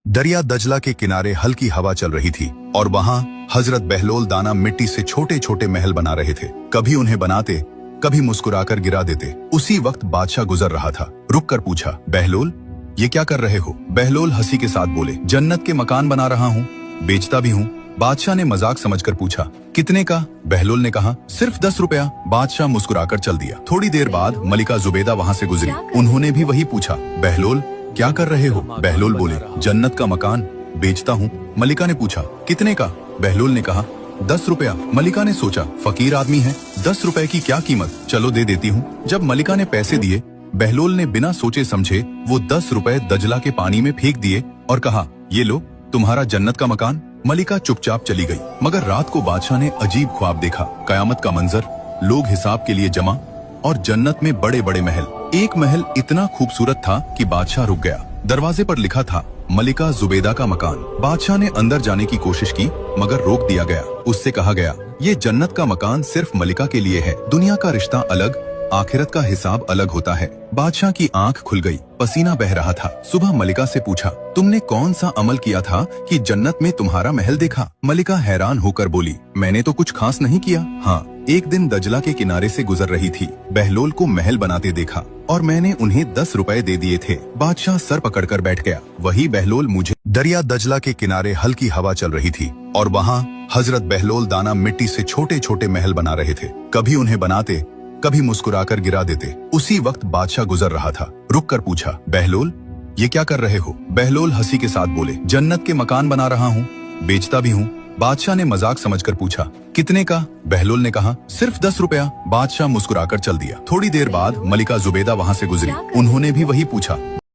दरिया दजला के किनारे हल्की हवा चल रही थी और वहां हजरत बहलोल दाना मिट्टी से छोटे छोटे महल बना रहे थे। कभी उन्हें बनाते, कभी मुस्कुराकर गिरा देते। उसी वक्त बादशाह गुजर रहा था। रुक कर पूछा, बहलोल ये क्या कर रहे हो? बहलोल हंसी के साथ बोले, जन्नत के मकान बना रहा हूँ, बेचता भी हूँ। बादशाह ने मजाक समझकर पूछा, कितने का? बहलोल ने कहा, सिर्फ 10 रुपया। बादशाह मुस्कुराकर चल दिया। थोड़ी देर बाद मलिका जुबैदा वहाँ से गुजरी। उन्होंने भी वही पूछा, बहलोल क्या कर रहे हो? बहलोल बोले, जन्नत का मकान बेचता हूँ। मलिका ने पूछा, कितने का? बहलोल ने कहा, 10 रुपया। मलिका ने सोचा, फकीर आदमी है, 10 रुपए की क्या कीमत, चलो दे देती हूँ। जब मलिका ने पैसे दिए, बहलोल ने बिना सोचे समझे वो 10 रुपए दजला के पानी में फेंक दिए और कहा, ये लो तुम्हारा जन्नत का मकान। मलिका चुपचाप चली गई। मगर रात को बादशाह ने अजीब ख्वाब देखा। कयामत का मंजर, लोग हिसाब के लिए जमा और जन्नत में बड़े बड़े महल। एक महल इतना खूबसूरत था कि बादशाह रुक गया। दरवाजे पर लिखा था, मलिका जुबैदा का मकान। बादशाह ने अंदर जाने की कोशिश की मगर रोक दिया गया। उससे कहा गया, ये जन्नत का मकान सिर्फ मलिका के लिए है। दुनिया का रिश्ता अलग, आखिरत का हिसाब अलग होता है। बादशाह की आंख खुल गई, पसीना बह रहा था। सुबह मलिका से पूछा, तुमने कौन सा अमल किया था कि जन्नत में तुम्हारा महल देखा? मलिका हैरान होकर बोली, मैंने तो कुछ खास नहीं किया। हाँ, एक दिन दजला के किनारे से गुजर रही थी, बहलोल को महल बनाते देखा और मैंने उन्हें 10 रुपए दे दिए थे। बादशाह सर पकड़कर बैठ गया। वही बहलोल मुझे। दरिया दजला के किनारे हल्की हवा चल रही थी और वहाँ हजरत बहलोल दाना मिट्टी से छोटे छोटे महल बना रहे थे। कभी उन्हें बनाते, कभी मुस्कुराकर गिरा देते। उसी वक्त बादशाह गुजर रहा था। रुक कर पूछा, बहलोल ये क्या कर रहे हो? बहलोल हंसी के साथ बोले, जन्नत के मकान बना रहा हूँ, बेचता भी हूँ। बादशाह ने मजाक समझकर पूछा, कितने का? बहलोल ने कहा, सिर्फ 10 रुपया। बादशाह मुस्कुराकर चल दिया। थोड़ी देर बाद मलिका जुबैदा वहाँ से गुजरी। उन्होंने भी वही पूछा,